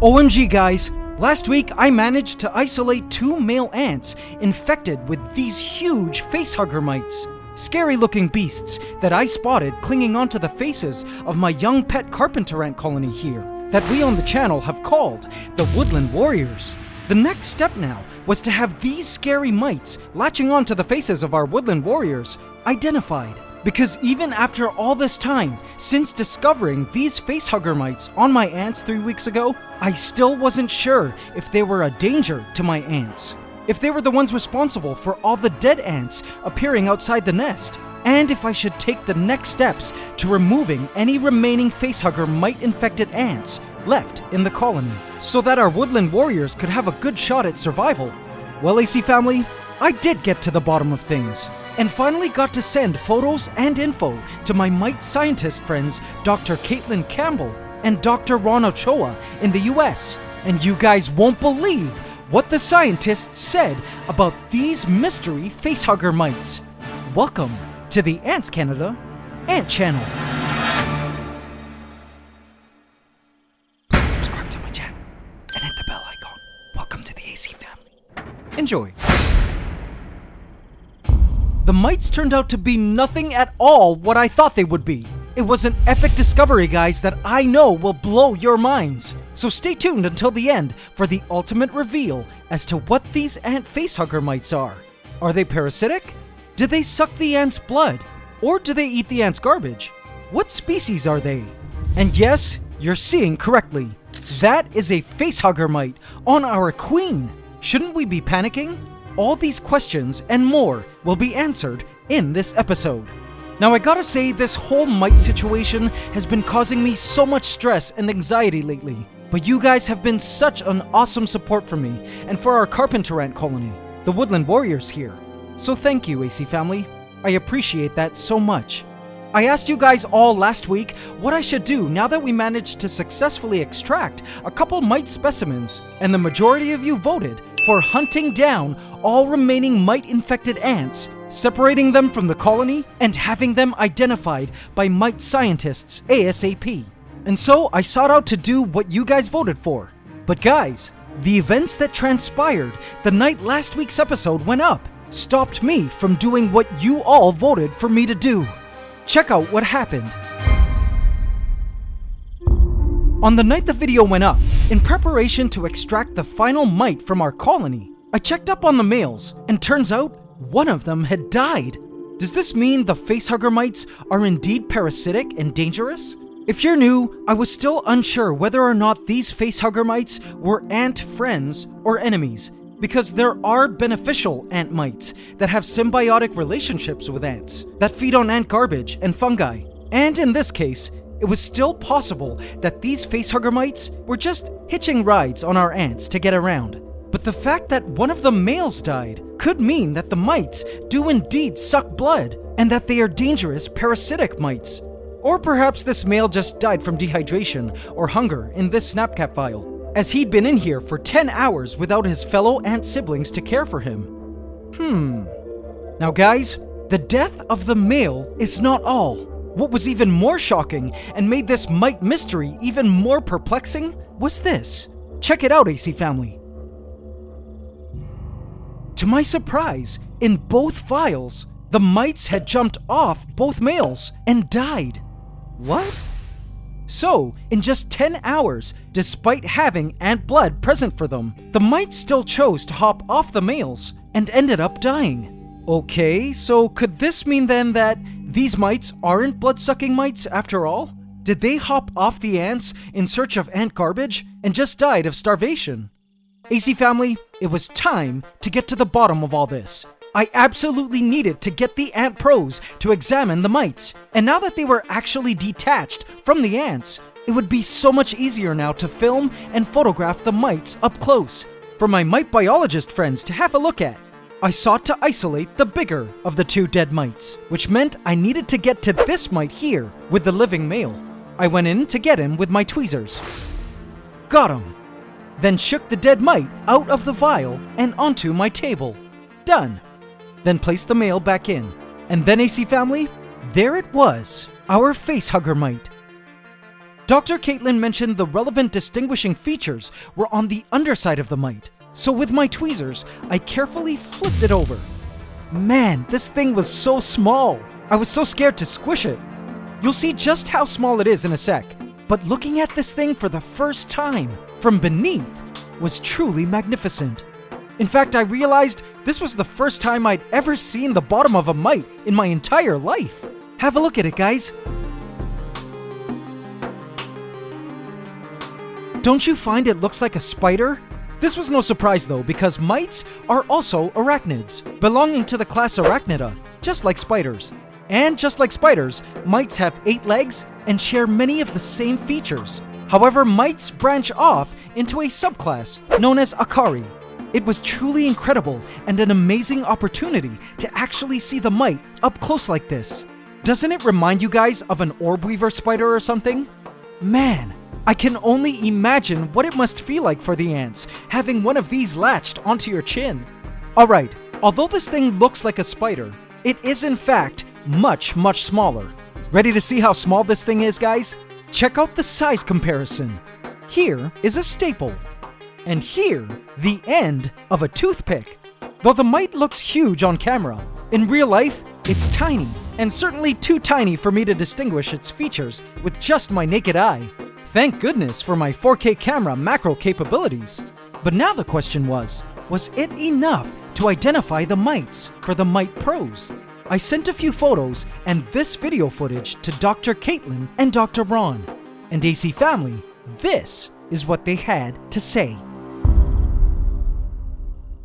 OMG guys, last week I managed to isolate 2 male ants infected with these huge facehugger mites. Scary looking beasts that I spotted clinging onto the faces of my young pet carpenter ant colony here, that we on the channel have called the Woodland Warriors. The next step now was to have these scary mites latching onto the faces of our Woodland Warriors identified. Because even after all this time, since discovering these facehugger mites on my ants 3 weeks ago, I still wasn't sure if they were a danger to my ants. If they were the ones responsible for all the dead ants appearing outside the nest. And if I should take the next steps to removing any remaining facehugger mite-infected ants left in the colony, so that our Woodland Warriors could have a good shot at survival. Well, AC family, I did get to the bottom of things, and finally got to send photos and info to my mite scientist friends Dr. Caitlin Campbell and Dr. Ron Ochoa in the US. And you guys won't believe what the scientists said about these mystery facehugger mites. Welcome to the AntsCanada Ant Channel. Please subscribe to my channel and hit the bell icon. Welcome to the AC family. Enjoy. The mites turned out to be nothing at all what I thought they would be. It was an epic discovery, guys, that I know will blow your minds. So stay tuned until the end for the ultimate reveal as to what these ant facehugger mites are. Are they parasitic? Do they suck the ant's blood? Or do they eat the ant's garbage? What species are they? And yes, you're seeing correctly. That is a facehugger mite on our queen. Shouldn't we be panicking? All these questions and more will be answered in this episode. Now I gotta say, this whole mite situation has been causing me so much stress and anxiety lately. But you guys have been such an awesome support for me and for our carpenter ant colony, the Woodland Warriors here. So thank you, AC family. I appreciate that so much. I asked you guys all last week what I should do now that we managed to successfully extract a couple mite specimens, and the majority of you voted for hunting down all remaining mite-infected ants, separating them from the colony, and having them identified by mite scientists ASAP. And so I sought out to do what you guys voted for. But guys, the events that transpired the night last week's episode went up stopped me from doing what you all voted for me to do. Check out what happened. On the night the video went up, in preparation to extract the final mite from our colony, I checked up on the males, and turns out one of them had died. Does this mean the facehugger mites are indeed parasitic and dangerous? If you're new, I was still unsure whether or not these facehugger mites were ant friends or enemies, because there are beneficial ant mites that have symbiotic relationships with ants, that feed on ant garbage and fungi. And in this case, it was still possible that these facehugger mites were just hitching rides on our ants to get around. But the fact that one of the males died could mean that the mites do indeed suck blood, and that they are dangerous parasitic mites. Or perhaps this male just died from dehydration or hunger in this snapcap file, as he'd been in here for 10 hours without his fellow ant siblings to care for him. Now guys, the death of the male is not all. What was even more shocking and made this mite mystery even more perplexing was this. Check it out, AC family. To my surprise, in both files, the mites had jumped off both males and died. What? So, in just 10 hours, despite having ant blood present for them, the mites still chose to hop off the males and ended up dying. Okay, so could this mean then that these mites aren't blood-sucking mites after all? Did they hop off the ants in search of ant garbage and just died of starvation? AC family, it was time to get to the bottom of all this. I absolutely needed to get the ant pros to examine the mites, and now that they were actually detached from the ants, it would be so much easier now to film and photograph the mites up close for my mite biologist friends to have a look at. I sought to isolate the bigger of the 2 dead mites, which meant I needed to get to this mite here with the living male. I went in to get him with my tweezers. Got him. Then shook the dead mite out of the vial and onto my table. Done. Then placed the male back in. And then AC family, there it was, our facehugger mite. Dr. Caitlin mentioned the relevant distinguishing features were on the underside of the mite. So with my tweezers, I carefully flipped it over. Man, this thing was so small. I was so scared to squish it. You'll see just how small it is in a sec. But looking at this thing for the first time from beneath was truly magnificent. In fact, I realized this was the first time I'd ever seen the bottom of a mite in my entire life. Have a look at it, guys. Don't you find it looks like a spider? This was no surprise though, because mites are also arachnids, belonging to the class Arachnida, just like spiders. And just like spiders, mites have 8 legs and share many of the same features. However, mites branch off into a subclass known as acari. It was truly incredible and an amazing opportunity to actually see the mite up close like this. Doesn't it remind you guys of an orb weaver spider or something? Man, I can only imagine what it must feel like for the ants, having one of these latched onto your chin. Alright, although this thing looks like a spider, it is in fact much smaller. Ready to see how small this thing is, guys? Check out the size comparison. Here is a staple, and here, the end of a toothpick. Though the mite looks huge on camera, in real life, it's tiny, and certainly too tiny for me to distinguish its features with just my naked eye. Thank goodness for my 4K camera macro capabilities. But now the question was it enough to identify the mites for the Mite Pros? I sent a few photos and this video footage to Dr. Caitlin and Dr. Ron. And AC family, this is what they had to say.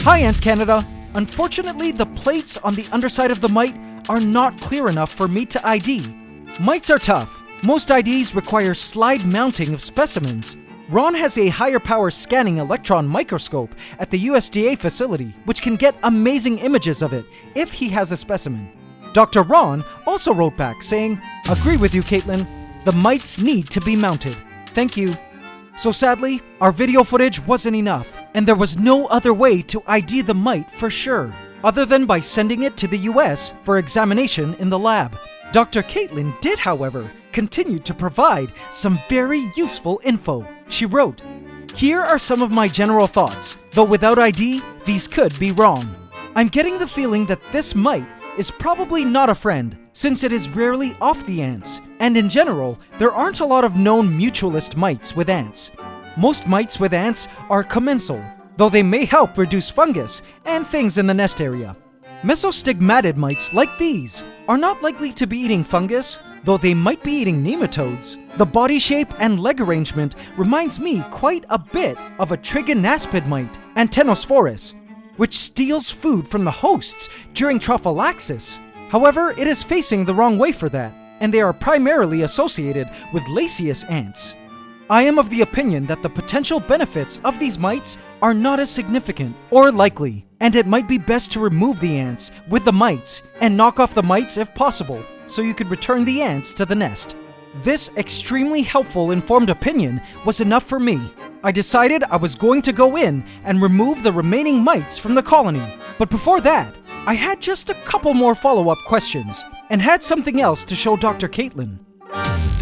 Hi AntsCanada! Unfortunately, the plates on the underside of the mite are not clear enough for me to ID. Mites are tough. Most IDs require slide mounting of specimens. Ron has a higher power scanning electron microscope at the USDA facility, which can get amazing images of it if he has a specimen. Dr. Ron also wrote back saying, "Agree with you, Caitlin. The mites need to be mounted. Thank you." So sadly, our video footage wasn't enough, and there was no other way to ID the mite for sure, other than by sending it to the US for examination in the lab. Dr. Caitlin did, however, continue to provide some very useful info. She wrote, "Here are some of my general thoughts, though without ID, these could be wrong. I'm getting the feeling that this mite is probably not a friend, since it is rarely off the ants, and in general, there aren't a lot of known mutualist mites with ants. Most mites with ants are commensal, though they may help reduce fungus and things in the nest area. Mesostigmatid mites like these are not likely to be eating fungus, though they might be eating nematodes. The body shape and leg arrangement reminds me quite a bit of a trigonaspid mite, Antenosphorus, which steals food from the hosts during trophallaxis. However, it is facing the wrong way for that, and they are primarily associated with Lasius ants. I am of the opinion that the potential benefits of these mites are not as significant or likely, and it might be best to remove the ants with the mites and knock off the mites if possible, so you could return the ants to the nest. This extremely helpful informed opinion was enough for me. I decided I was going to go in and remove the remaining mites from the colony. But before that, I had just a couple more follow-up questions, and had something else to show Dr. Caitlin.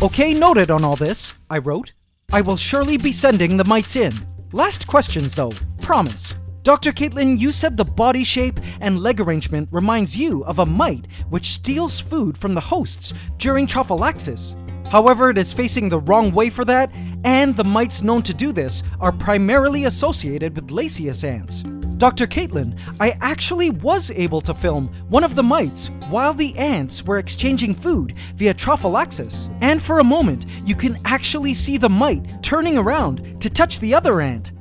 "Okay, noted on all this," I wrote. "I will surely be sending the mites in. Last questions though, promise. Dr. Caitlin, you said the body shape and leg arrangement reminds you of a mite which steals food from the hosts during trophallaxis. However, it is facing the wrong way for that, and the mites known to do this are primarily associated with Lasius ants. Dr. Caitlin, I actually was able to film one of the mites while the ants were exchanging food via trophallaxis, and for a moment, you can actually see the mite turning around to touch the other ant.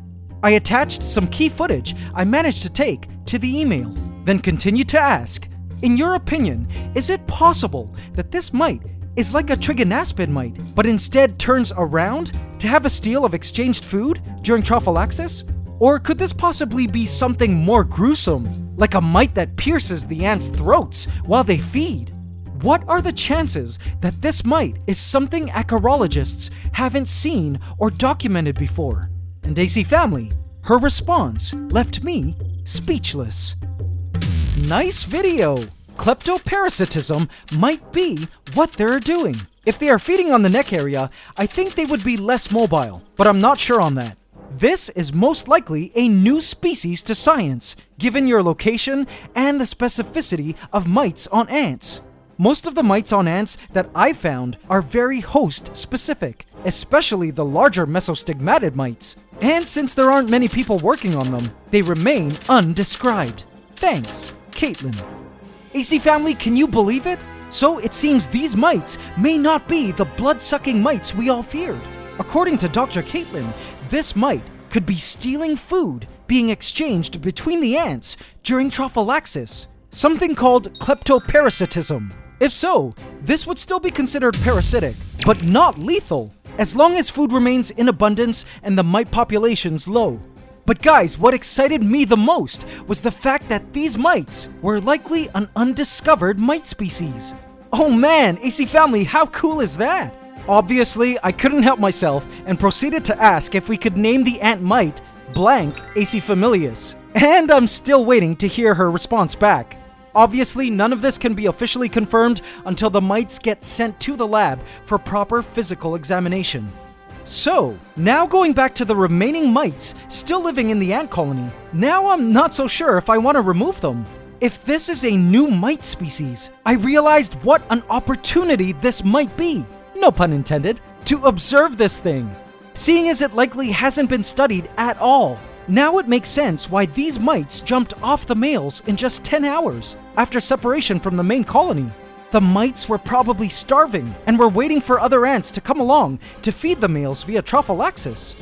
I attached some key footage I managed to take to the email, then continued to ask, in your opinion, is it possible that this mite is like a trigonaspid mite, but instead turns around to have a steal of exchanged food during trophallaxis? Or could this possibly be something more gruesome, like a mite that pierces the ants' throats while they feed? What are the chances that this mite is something acarologists haven't seen or documented before?" And AC family, her response left me speechless. Nice video! Kleptoparasitism might be what they're doing. If they are feeding on the neck area, I think they would be less mobile, but I'm not sure on that. This is most likely a new species to science, given your location and the specificity of mites on ants. Most of the mites on ants that I've found are very host-specific, especially the larger mesostigmatid mites. And since there aren't many people working on them, they remain undescribed. Thanks, Caitlin. AC family, can you believe it? So it seems these mites may not be the blood-sucking mites we all feared. According to Dr. Caitlin, this mite could be stealing food being exchanged between the ants during trophallaxis, something called kleptoparasitism. If so, this would still be considered parasitic, but not lethal, as long as food remains in abundance and the mite population's low. But guys, what excited me the most was the fact that these mites were likely an undiscovered mite species. Oh man, AC family, how cool is that? Obviously, I couldn't help myself and proceeded to ask if we could name the ant mite blank AC familius. And I'm still waiting to hear her response back. Obviously, none of this can be officially confirmed until the mites get sent to the lab for proper physical examination. So, now going back to the remaining mites still living in the ant colony, now I'm not so sure if I want to remove them. If this is a new mite species, I realized what an opportunity this might be, no pun intended, to observe this thing. Seeing as it likely hasn't been studied at all, now it makes sense why these mites jumped off the males in just 10 hours after separation from the main colony. The mites were probably starving and were waiting for other ants to come along to feed the males via trophallaxis.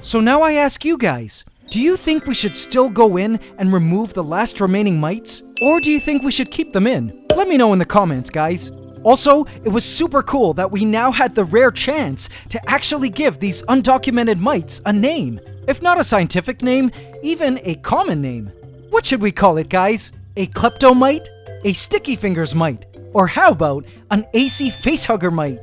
So now I ask you guys, do you think we should still go in and remove the last remaining mites? Or do you think we should keep them in? Let me know in the comments, guys. Also, it was super cool that we now had the rare chance to actually give these undocumented mites a name. If not a scientific name, even a common name. What should we call it, guys? A kleptomite? A sticky fingers mite? Or how about an AC facehugger mite?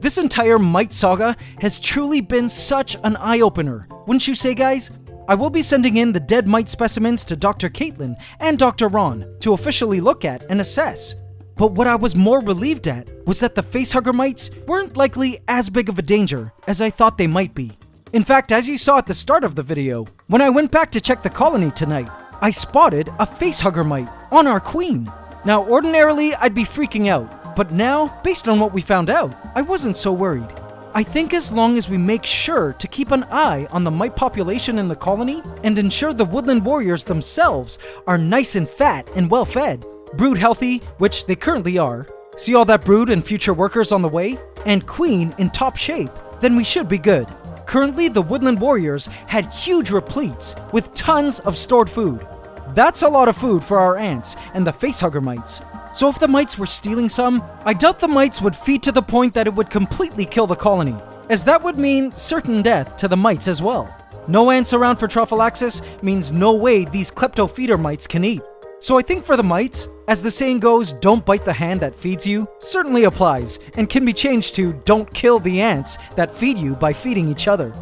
This entire mite saga has truly been such an eye-opener, wouldn't you say, guys? I will be sending in the dead mite specimens to Dr. Caitlin and Dr. Ron to officially look at and assess. But what I was more relieved at was that the facehugger mites weren't likely as big of a danger as I thought they might be. In fact, as you saw at the start of the video, when I went back to check the colony tonight, I spotted a facehugger mite on our queen. Now, ordinarily, I'd be freaking out, but now, based on what we found out, I wasn't so worried. I think as long as we make sure to keep an eye on the mite population in the colony and ensure the Woodland Warriors themselves are nice and fat and well fed, brood healthy, which they currently are, see all that brood and future workers on the way, and queen in top shape, then we should be good. Currently, the Woodland Warriors had huge repletes with tons of stored food. That's a lot of food for our ants and the facehugger mites. So if the mites were stealing some, I doubt the mites would feed to the point that it would completely kill the colony, as that would mean certain death to the mites as well. No ants around for trophallaxis means no way these klepto-feeder mites can eat. So I think for the mites, as the saying goes, don't bite the hand that feeds you, certainly applies and can be changed to don't kill the ants that feed you by feeding each other.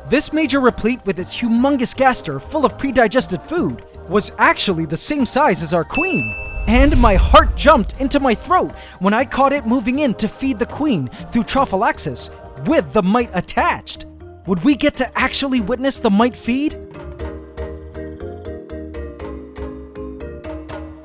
This major replete with its humongous gaster full of pre-digested food was actually the same size as our queen. And my heart jumped into my throat when I caught it moving in to feed the queen through trophallaxis with the mite attached. Would we get to actually witness the mite feed?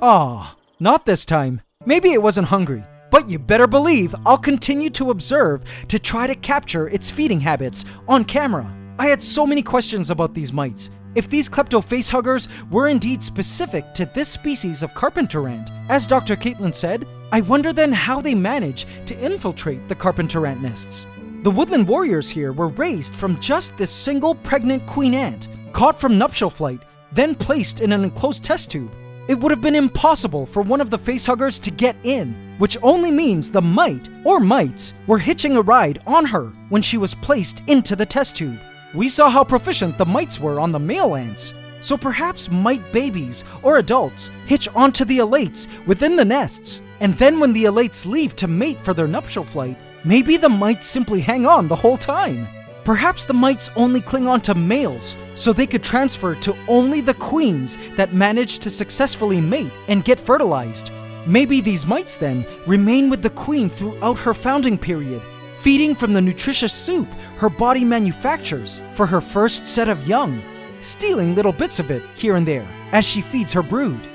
Aw, not this time. Maybe it wasn't hungry. But you better believe I'll continue to observe to try to capture its feeding habits on camera. I had so many questions about these mites. If these klepto facehuggers were indeed specific to this species of carpenter ant, as Dr. Caitlin said, I wonder then how they manage to infiltrate the carpenter ant nests. The Woodland Warriors here were raised from just this single pregnant queen ant, caught from nuptial flight, then placed in an enclosed test tube. It would have been impossible for one of the facehuggers to get in, which only means the mite, or mites, were hitching a ride on her when she was placed into the test tube. We saw how proficient the mites were on the male ants, so perhaps mite babies or adults hitch onto the elates within the nests, and then when the elates leave to mate for their nuptial flight, maybe the mites simply hang on the whole time. Perhaps the mites only cling on to males, so they could transfer to only the queens that manage to successfully mate and get fertilized. Maybe these mites then remain with the queen throughout her founding period, feeding from the nutritious soup her body manufactures for her first set of young, stealing little bits of it here and there as she feeds her brood.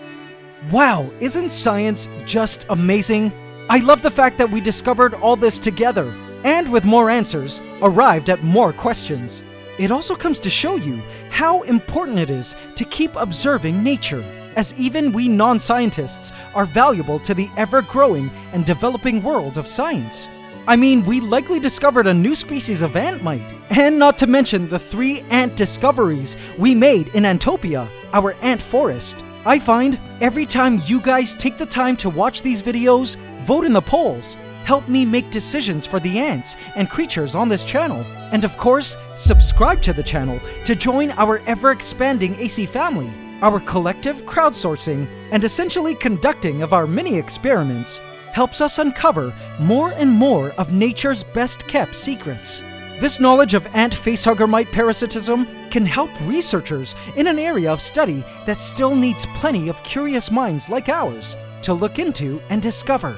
Wow, isn't science just amazing? I love the fact that we discovered all this together, and with more answers, arrived at more questions. It also comes to show you how important it is to keep observing nature, as even we non-scientists are valuable to the ever-growing and developing world of science. I mean, we likely discovered a new species of ant mite, and not to mention the 3 ant discoveries we made in Antopia, our ant forest. I find every time you guys take the time to watch these videos, vote in the polls, help me make decisions for the ants and creatures on this channel, and of course, subscribe to the channel to join our ever-expanding AC family, our collective crowdsourcing and essentially conducting of our mini experiments helps us uncover more and more of nature's best-kept secrets. This knowledge of ant facehugger mite parasitism can help researchers in an area of study that still needs plenty of curious minds like ours to look into and discover.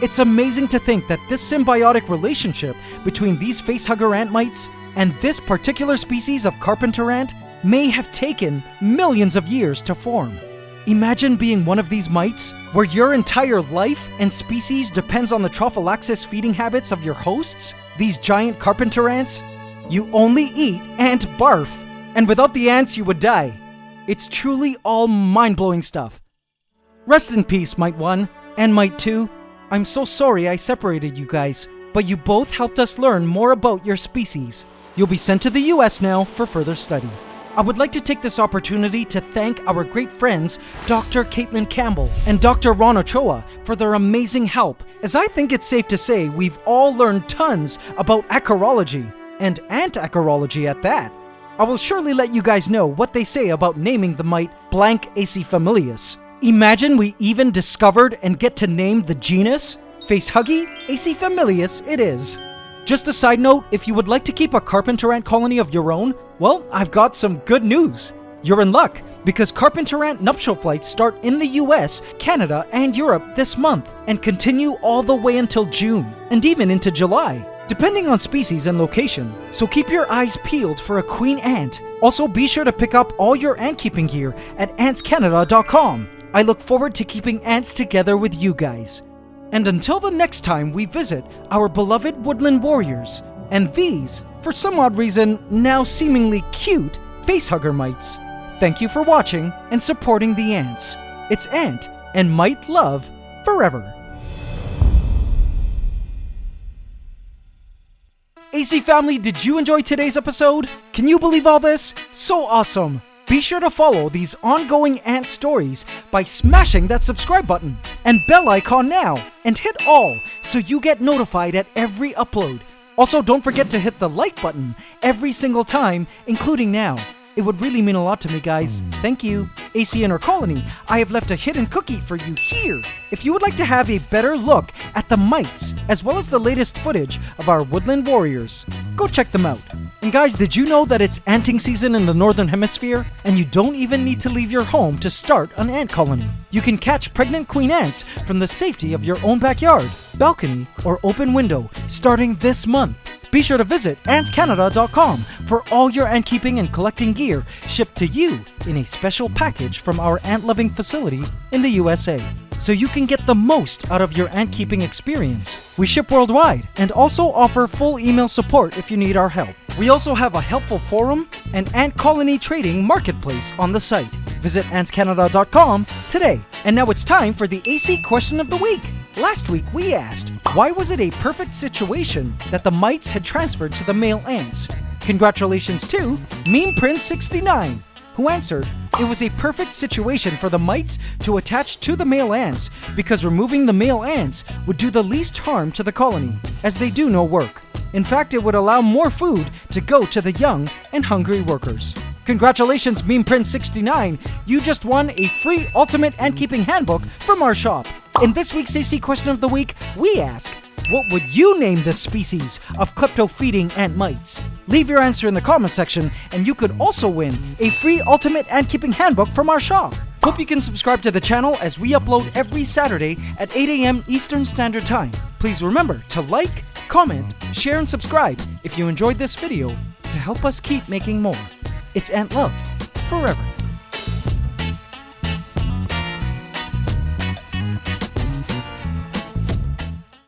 It's amazing to think that this symbiotic relationship between these facehugger ant mites and this particular species of carpenter ant may have taken millions of years to form. Imagine being one of these mites, where your entire life and species depends on the trophallaxis feeding habits of your hosts, these giant carpenter ants. You only eat ant barf, and without the ants you would die. It's truly all mind-blowing stuff. Rest in peace, Mite 1 and Mite 2. I'm so sorry I separated you guys, but you both helped us learn more about your species. You'll be sent to the US now for further study. I would like to take this opportunity to thank our great friends Dr. Caitlin Campbell and Dr. Ron Ochoa for their amazing help, as I think it's safe to say we've all learned tons about acarology, and ant-acarology at that. I will surely let you guys know what they say about naming the mite blank AC familius. Imagine we even discovered and get to name the genus? Facehuggy AC familius it is. Just a side note, if you would like to keep a carpenter ant colony of your own, well, I've got some good news. You're in luck, because carpenter ant nuptial flights start in the US, Canada, and Europe this month, and continue all the way until June, and even into July, depending on species and location. So keep your eyes peeled for a queen ant. Also, be sure to pick up all your ant keeping gear at AntsCanada.com. I look forward to keeping ants together with you guys. And until the next time we visit our beloved Woodland Warriors, and these, for some odd reason, now seemingly cute facehugger mites, thank you for watching and supporting the ants. It's Ant and Mite love forever. AC family, did you enjoy today's episode? Can you believe all this? So awesome! Be sure to follow these ongoing ant stories by smashing that subscribe button and bell icon now, and hit all so you get notified at every upload. Also, don't forget to hit the like button every single time, including now. It would really mean a lot to me, guys. Thank you. AC Inner Colony, I have left a hidden cookie for you here. If you would like to have a better look at the mites, as well as the latest footage of our Woodland Warriors, go check them out. And guys, did you know that it's anting season in the Northern Hemisphere? And you don't even need to leave your home to start an ant colony. You can catch pregnant queen ants from the safety of your own backyard, balcony, or open window starting this month. Be sure to visit AntsCanada.com for all your ant keeping and collecting gear shipped to you in a special package from our ant-loving facility in the USA, so you can get the most out of your ant keeping experience. We ship worldwide and also offer full email support if you need our help. We also have a helpful forum and ant colony trading marketplace on the site. Visit AntsCanada.com today. And now it's time for the AC question of the week. Last week we asked, why was it a perfect situation that the mites had transferred to the male ants? Congratulations to Meme Prince 69, who answered, it was a perfect situation for the mites to attach to the male ants because removing the male ants would do the least harm to the colony, as they do no work. In fact, it would allow more food to go to the young and hungry workers. Congratulations, Meme Prince 69, you just won a free Ultimate Ant Keeping Handbook from our shop. In this week's AC Question of the Week, we ask, what would you name this species of klepto-feeding ant mites? Leave your answer in the comment section, and you could also win a free Ultimate Ant Keeping Handbook from our shop. Hope you can subscribe to the channel as we upload every Saturday at 8 a.m. Eastern Standard Time. Please remember to like, comment, share, and subscribe if you enjoyed this video to help us keep making more. It's Ant Love, forever.